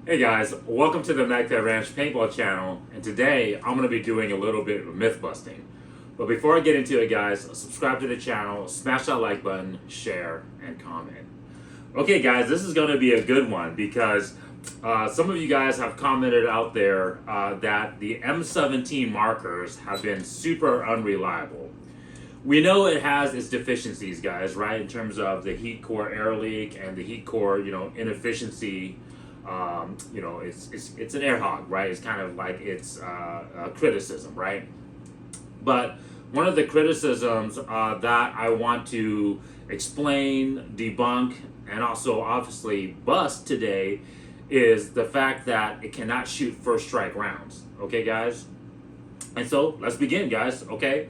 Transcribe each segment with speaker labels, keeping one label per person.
Speaker 1: Hey guys, welcome to the Magfed Ranch Paintball channel, and today I'm going to be doing a little bit of myth busting. But before I get into it guys, subscribe to the channel, smash that like button, share, and comment. Okay guys, this is going to be a good one because some of you guys have commented out there that the M17 markers have been super unreliable. We know it has its deficiencies guys, right, in terms of the heat core air leak and the heat core, inefficiency. It's an air hog, right? It's kind of like it's a criticism, right? But one of the criticisms that I want to explain, debunk, and also obviously bust today is the fact that it cannot shoot first strike rounds. Okay, guys? And so let's begin, guys, okay?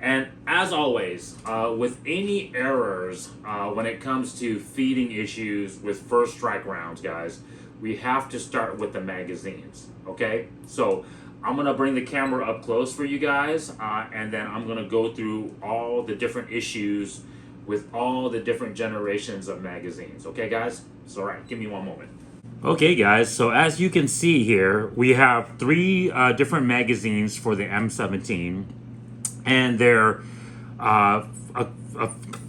Speaker 1: And as always, with any errors when it comes to feeding issues with first strike rounds, guys, we have to start with the magazines, okay? So I'm gonna bring the camera up close for you guys, and then I'm gonna go through all the different issues with all the different generations of magazines, okay, guys? So, all right, give me one moment. Okay, guys, so as you can see here, we have three different magazines for the M17. And they're a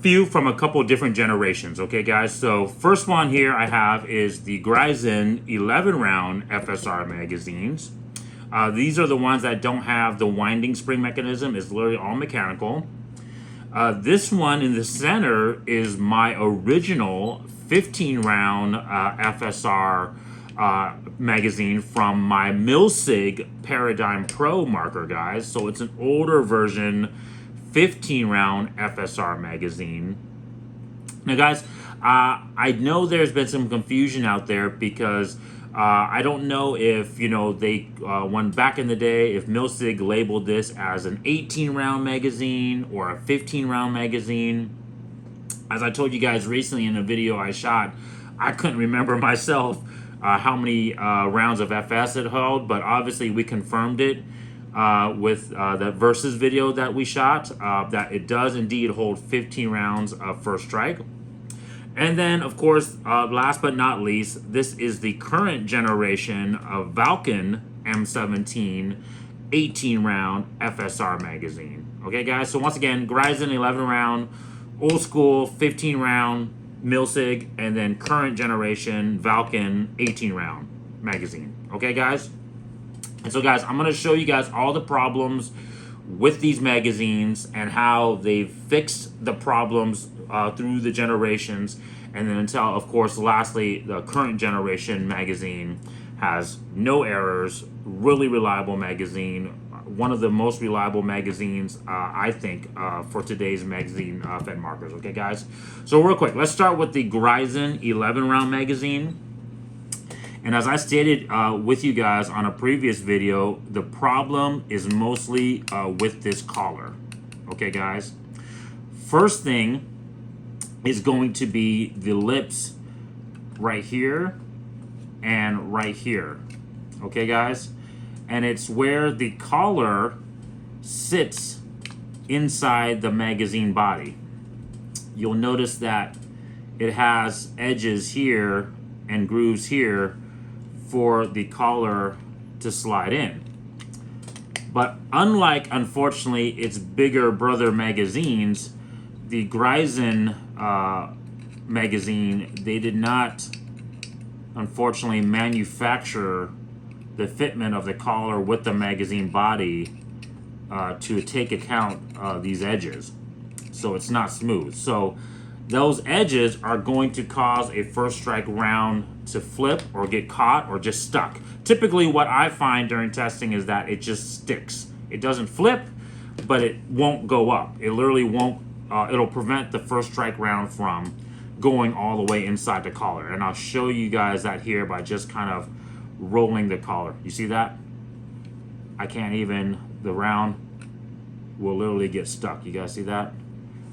Speaker 1: few from a couple different generations, okay guys? So first one here I have is the Gryzen 11 round FSR magazines. These are the ones that don't have the winding spring mechanism. It's literally all mechanical. This one in the center is my original 15 round FSR magazine from my Milsig Paradigm Pro marker, guys. So it's an older version 15 round FSR magazine. Now guys, I know there's been some confusion out there because I don't know if they when back in the day if Milsig labeled this as an 18 round magazine or a 15 round magazine. As I told you guys recently in a video I shot, I couldn't remember myself how many rounds of FS it held, but obviously we confirmed it with the versus video that we shot, that it does indeed hold 15 rounds of first strike. And then, of course, last but not least, this is the current generation of Valken M17 18 round FSR magazine. Okay, guys, so once again, Gryzen 11 round, old school 15 round Milsig, and then current generation Valken 18 round magazine. Okay, guys? And so, guys, I'm going to show you guys all the problems with these magazines and how they've fixed the problems through the generations. And then until, of course, lastly, the current generation magazine has no errors, really reliable magazine, one of the most reliable magazines, I think, for today's magazine fed markers. Okay, guys? So real quick, let's start with the Gryzen 11 round magazine. And as I stated with you guys on a previous video, the problem is mostly with this collar. Okay, guys? First thing is going to be the lips right here and right here. Okay, guys? And it's where the collar sits inside the magazine body. You'll notice that it has edges here and grooves here for the collar to slide in. But unlike, unfortunately, its bigger brother magazines, the Gryzen magazine, they did not, unfortunately, manufacture the fitment of the collar with the magazine body to take account of these edges. So it's not smooth. So those edges are going to cause a first strike round to flip or get caught or just stuck. Typically what I find during testing is that it just sticks. It doesn't flip, but it won't go up. It literally won't, it'll prevent the first strike round from going all the way inside the collar. And I'll show you guys that here by just kind of rolling the collar. You see that? I can't even, the round will literally get stuck. You guys see that?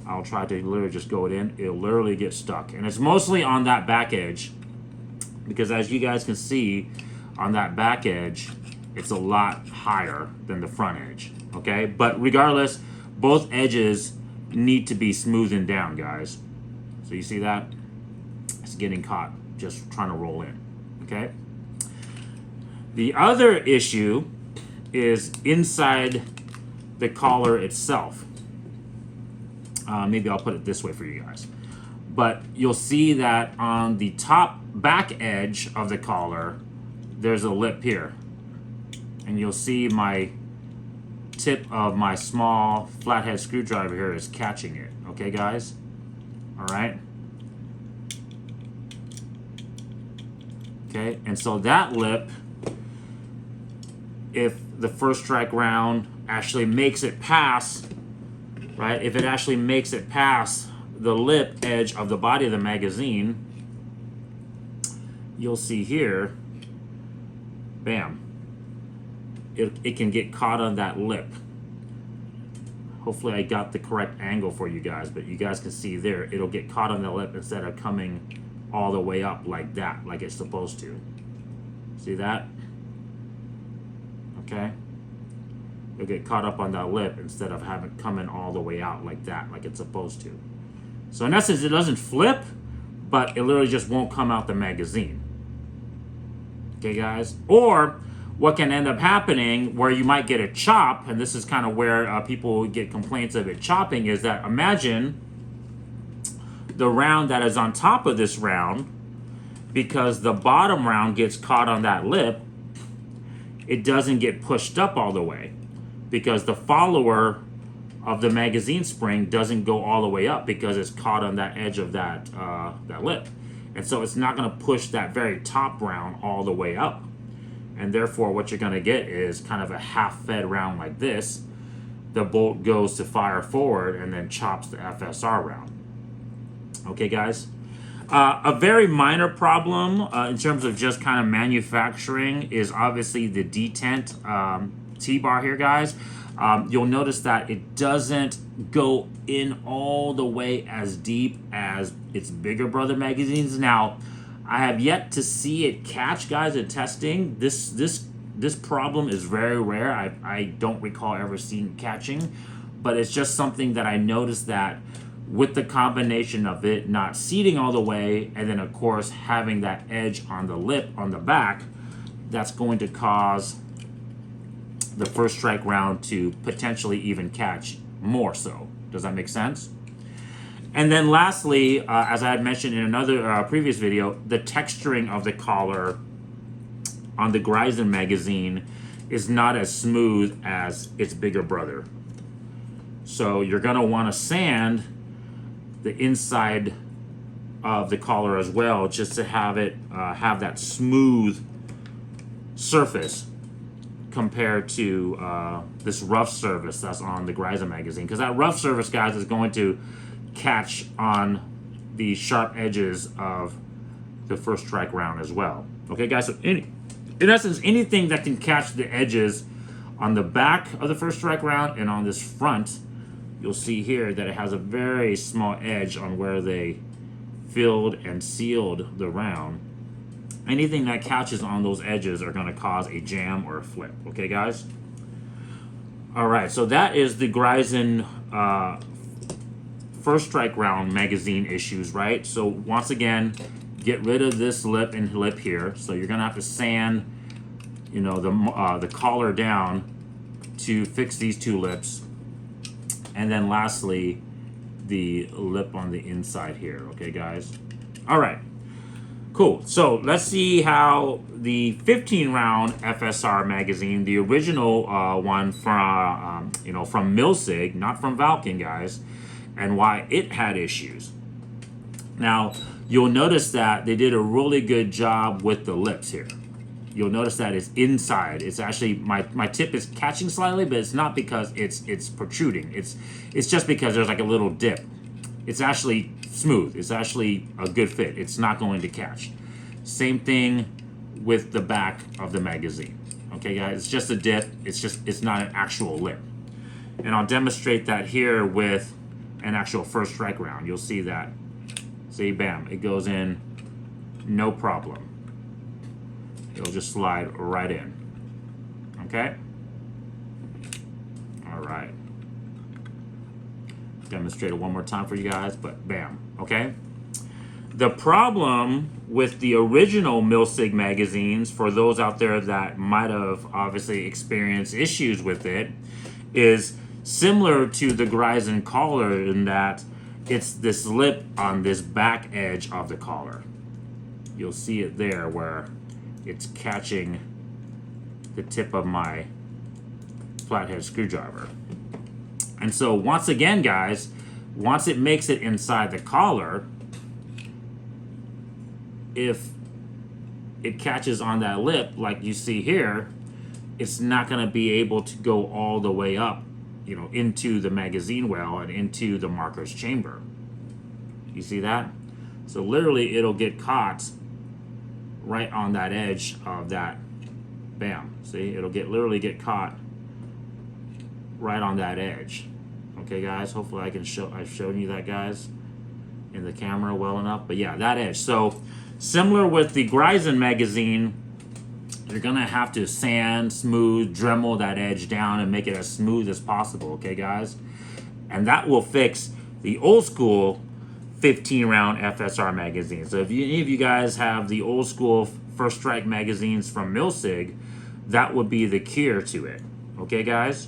Speaker 1: I'll try to literally just go it in. It'll literally get stuck. And it's mostly on that back edge because as you guys can see on that back edge, it's a lot higher than the front edge. Okay? But regardless, both edges need to be smoothened down, guys. So you see that? It's getting caught just trying to roll in. Okay? The other issue is inside the collar itself. Maybe I'll put it this way for you guys. But you'll see that on the top back edge of the collar, there's a lip here. And you'll see my tip of my small flathead screwdriver here is catching it. Okay, guys? All right? Okay, and so that lip, if the first strike round actually makes it past, right? If it actually makes it past the lip edge of the body of the magazine, you'll see here, bam, it can get caught on that lip. Hopefully I got the correct angle for you guys, but you guys can see there, it'll get caught on the lip instead of coming all the way up like that, like it's supposed to. See that? Okay? It'll get caught up on that lip instead of having it coming all the way out like that, like it's supposed to. So in essence, it doesn't flip, but it literally just won't come out the magazine. Okay, guys? Or what can end up happening where you might get a chop, and this is kind of where people get complaints of it chopping, is that imagine the round that is on top of this round, because the bottom round gets caught on that lip, it doesn't get pushed up all the way because the follower of the magazine spring doesn't go all the way up because it's caught on that edge of that that lip. And so it's not going to push that very top round all the way up. And therefore what you're going to get is kind of a half-fed round like this. The bolt goes to fire forward and then chops the FSR round. Okay, guys? A very minor problem in terms of just kind of manufacturing is obviously the detent T-bar here, guys. You'll notice that it doesn't go in all the way as deep as its bigger brother magazines. Now, I have yet to see it catch, guys, in testing. This problem is very rare. I don't recall ever seeing it catching, but it's just something that I noticed that with the combination of it not seating all the way, and then of course having that edge on the lip on the back, that's going to cause the first strike round to potentially even catch more so. Does that make sense? And then lastly, as I had mentioned in another previous video, the texturing of the collar on the Greisen magazine is not as smooth as its bigger brother. So you're gonna wanna sand the inside of the collar as well, just to have it have that smooth surface compared to this rough surface that's on the Greisen magazine. Because that rough surface, guys, is going to catch on the sharp edges of the first strike round as well. Okay, guys, so in essence, anything that can catch the edges on the back of the first strike round and on this front, you'll see here that it has a very small edge on where they filled and sealed the round. Anything that catches on those edges are going to cause a jam or a flip. Okay, guys? All right, so that is the Greisen first strike round magazine issues, right? So once again, get rid of this lip and lip here. So you're going to have to sand, you know, the collar down to fix these two lips. And then lastly, the lip on the inside here. Okay, guys? All right. Cool. So let's see how the 15-round FSR magazine, the original one from, from Milsig, not from Valken, guys, and why it had issues. Now, you'll notice that they did a really good job with the lips here. You'll notice that it's inside. It's actually, my tip is catching slightly, but it's not because it's protruding. It's just because there's like a little dip. It's actually smooth. It's actually a good fit. It's not going to catch. Same thing with the back of the magazine. Okay, guys, it's just a dip. It's not an actual lip. And I'll demonstrate that here with an actual first strike round. You'll see that. See, bam, it goes in, no problem. It'll just slide right in. Okay? All right. Demonstrate it one more time for you guys, but bam, okay? The problem with the original Milsig magazines, for those out there that might have obviously experienced issues with it, is similar to the Gryzen collar in that it's this lip on this back edge of the collar. You'll see it there where it's catching the tip of my flathead screwdriver. And so once again, guys, once it makes it inside the collar, if it catches on that lip like you see here, it's not going to be able to go all the way up, you know, into the magazine well and into the marker's chamber. You see that? So literally it'll get caught right on that edge of that. Bam. See, it'll literally get caught right on that edge. Okay, guys, hopefully I've shown you that, guys, in the camera well enough. But yeah, that edge. So similar with the Gryzen magazine, you're gonna have to sand, smooth, Dremel that edge down and make it as smooth as possible, okay, guys? And that will fix the old school 15 round FSR magazine. So if any of you guys have the old school First Strike magazines from Milsig, that would be the cure to it, okay, guys?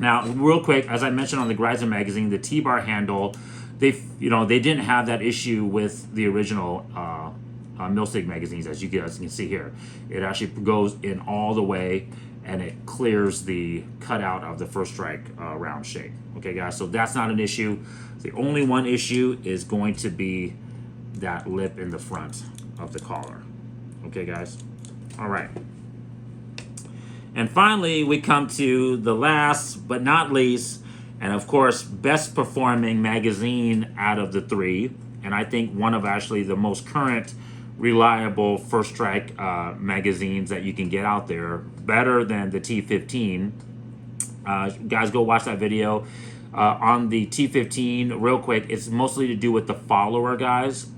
Speaker 1: Now, real quick, as I mentioned on the Gryzen magazine, the T-bar handle, they didn't have that issue with the original Milsig magazines, as you guys can see here. It actually goes in all the way and it clears the cutout of the First Strike round shape. Okay, guys, so that's not an issue. The only one issue is going to be that lip in the front of the collar. Okay, guys? All right. And finally, we come to the last but not least, and of course, best performing magazine out of the three. And I think one of actually the most current, reliable First Strike magazines that you can get out there, better than the T15. Guys, go watch that video. On the T15, real quick, it's mostly to do with the follower, guys.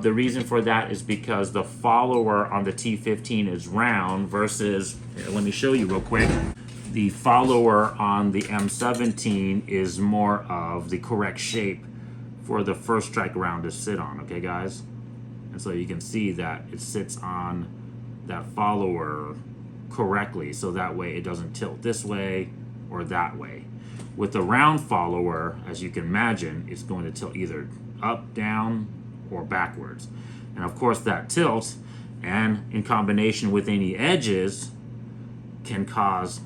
Speaker 1: The reason for that is because the follower on the T15 is round versus, here, let me show you real quick. The follower on the M17 is more of the correct shape for the First Strike round to sit on, okay, guys? And so you can see that it sits on that follower correctly, so that way it doesn't tilt this way or that way. With the round follower, as you can imagine, it's going to tilt either up, down, or backwards. And of course that tilt, and in combination with any edges, can cause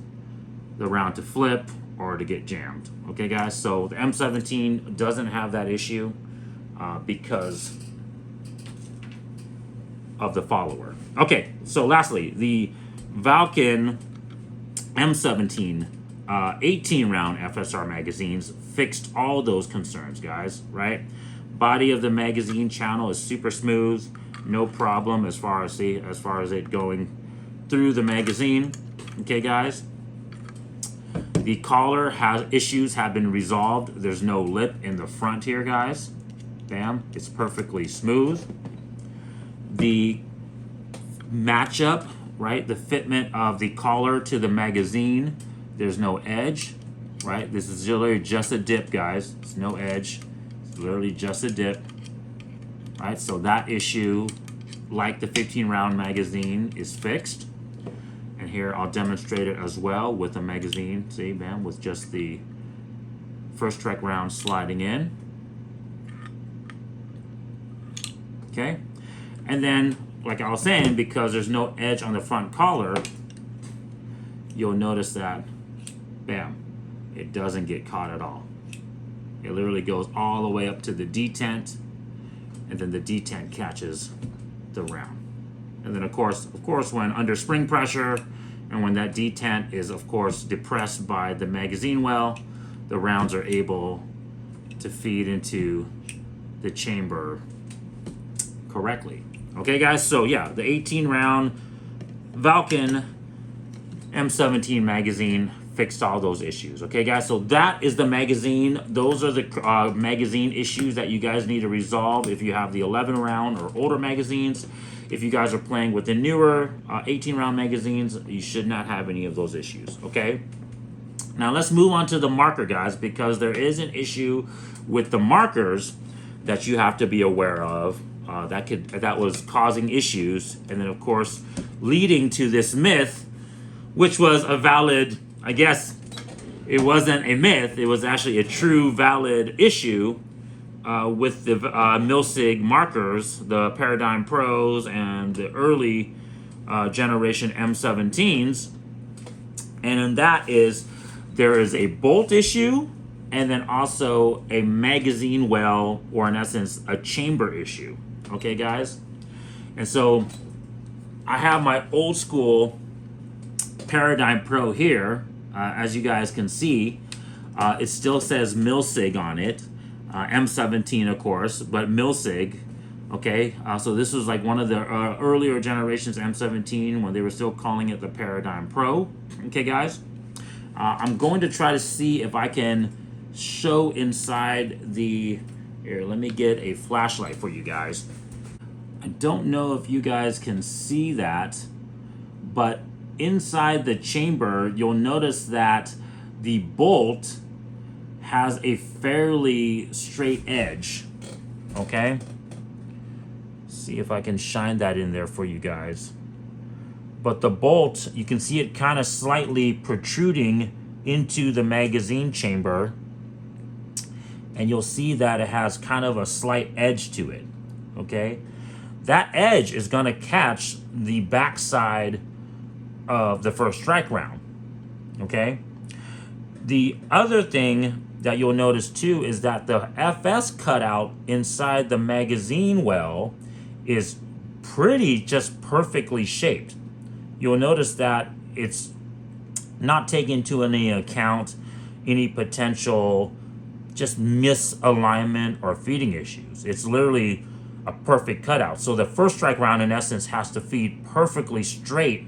Speaker 1: the round to flip or to get jammed. Okay, guys, so the M17 doesn't have that issue because of the follower. Okay, so lastly, the Valken M17 18 round FSR magazines fixed all those concerns, guys, right? Body of the magazine channel is super smooth, no problem as far as it going through the magazine. Okay, guys. The collar issues have been resolved. There's no lip in the front here, guys. Bam, it's perfectly smooth. The matchup, right? The fitment of the collar to the magazine. There's no edge, right? This is literally just a dip, guys. It's no edge. It's literally just a dip, right? So that issue, like the 15 round magazine, is fixed. And here I'll demonstrate it as well with the magazine. See, bam, with just the First Strike round sliding in. Okay, and then, like I was saying, because there's no edge on the front collar, you'll notice that, bam, it doesn't get caught at all. It literally goes all the way up to the detent, and then the detent catches the round. And then of course, when under spring pressure, and when that detent is of course depressed by the magazine well, the rounds are able to feed into the chamber correctly. Okay, guys, so yeah, the 18 round Valken M17 magazine fixed all those issues. Okay, guys, so that is the magazine. Those are the magazine issues that you guys need to resolve if you have the 11 round or older magazines. If you guys are playing with the newer 18 round magazines, you should not have any of those issues. Okay, now let's move on to the marker, guys, because there is an issue with the markers that you have to be aware of that was causing issues, and then of course leading to this myth, which was a valid, I guess it wasn't a myth, it was actually a true valid issue with the Milsig markers, the Paradigm Pros and the early generation M17s. And that is, there is a bolt issue and then also a magazine well, or in essence, a chamber issue. Okay, guys? And so I have my old school Paradigm Pro here. As you guys can see, it still says Milsig on it. M17, of course, but Milsig. Okay, so this was like one of the earlier generations M17 when they were still calling it the Paradigm Pro. Okay, guys, I'm going to try to see if I can show inside the, here, let me get a flashlight for you guys. I don't know if you guys can see that, but inside the chamber, you'll notice that the bolt has a fairly straight edge. Okay, see if I can shine that in there for you guys. But the bolt, you can see it kind of slightly protruding into the magazine chamber, and you'll see that it has kind of a slight edge to it. Okay, that edge is going to catch the backside of the first strike round. Okay, the other thing that you'll notice too is that the FS cutout inside the magazine well is pretty just perfectly shaped. You'll notice that it's not taking into any account any potential just misalignment or feeding issues. It's literally a perfect cutout. So the first strike round in essence has to feed perfectly straight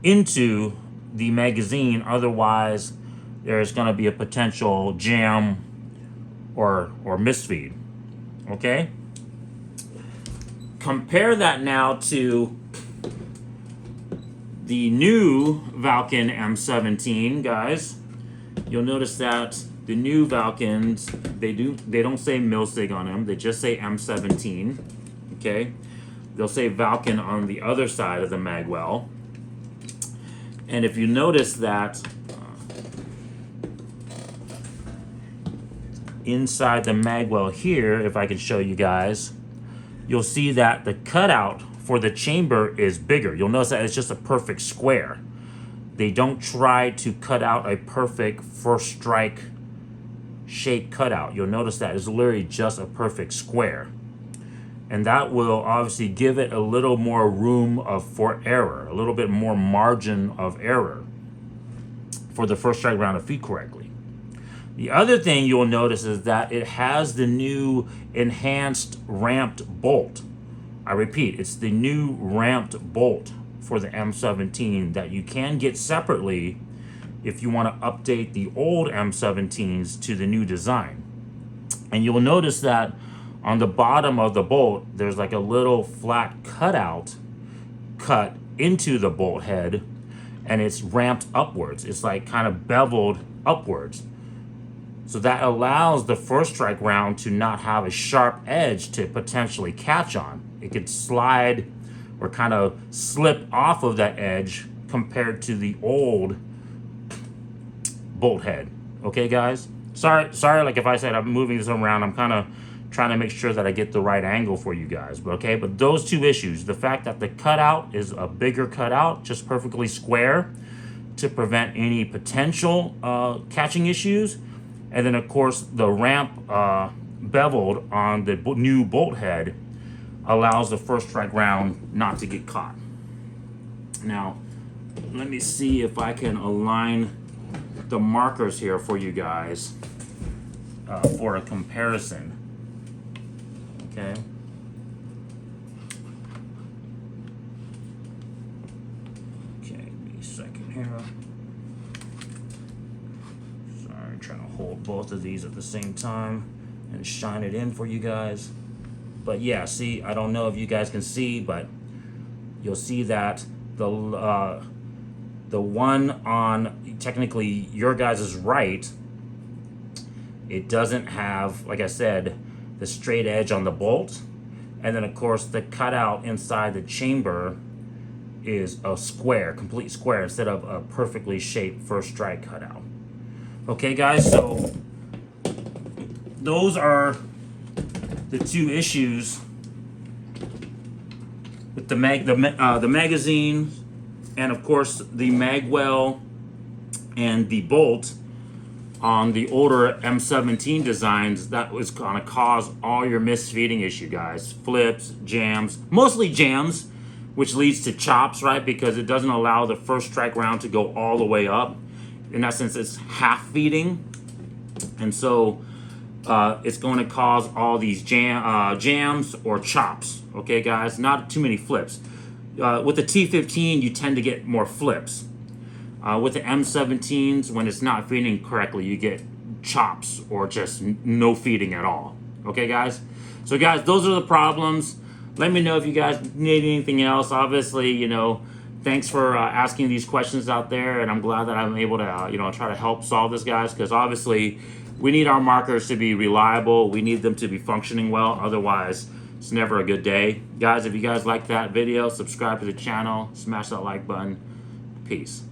Speaker 1: into the magazine, otherwise there's going to be a potential jam or misfeed. Okay, compare that now to the new Valken M17, guys. You'll notice that the new Valkens, they don't say Milsig on them, they just say M17. Okay, they'll say Valken on the other side of the magwell. And if you notice that inside the magwell here, if I can show you guys, you'll see that the cutout for the chamber is bigger. You'll notice that it's just a perfect square. They don't try to cut out a perfect first strike shape cutout. You'll notice that it's literally just a perfect square. And that will obviously give it a little more room for error, a little bit more margin of error for the first strike round to feed correctly. The other thing you'll notice is that it has the new enhanced ramped bolt. I repeat, it's the new ramped bolt for the M17 that you can get separately if you want to update the old M17s to the new design. And you'll notice that on the bottom of the bolt, there's like a little flat cutout cut into the bolt head, and it's ramped upwards. It's like kind of beveled upwards. So that allows the first strike round to not have a sharp edge to potentially catch on. It could slide or kind of slip off of that edge compared to the old bolt head. Okay, guys? Sorry, like if I said I'm moving this around, I'm kind of trying to make sure that I get the right angle for you guys. But okay, but those two issues, the fact that the cutout is a bigger cutout, just perfectly square to prevent any potential catching issues, and then of course the ramp beveled on the new bolt head allows the first strike round not to get caught. Now, let me see if I can align the markers here for you guys for a comparison. Okay. Okay, give me a second here. Sorry, trying to hold both of these at the same time and shine it in for you guys. But yeah, see, I don't know if you guys can see, but you'll see that the one on technically your guys' right, it doesn't have, like I said, the straight edge on the bolt. And then of course the cutout inside the chamber is a square, complete square, instead of a perfectly shaped first strike cutout. Okay guys, so those are the two issues with the magazine, and of course the magwell and the bolt on the older M17 designs. That was gonna cause all your misfeeding issue, guys. Flips, jams, mostly jams, which leads to chops, right? Because it doesn't allow the first strike round to go all the way up. In essence, it's half feeding, and so it's going to cause all these jams or chops. Okay, guys, not too many flips. With the T15, you tend to get more flips. With the M17s, when it's not feeding correctly, you get chops or just no feeding at all. Okay, guys? So, guys, those are the problems. Let me know if you guys need anything else. Obviously, you know, thanks for asking these questions out there, and I'm glad that I'm able to, you know, try to help solve this, guys, because obviously we need our markers to be reliable. We need them to be functioning well. Otherwise, it's never a good day. Guys, if you guys like that video, subscribe to the channel, smash that like button. Peace.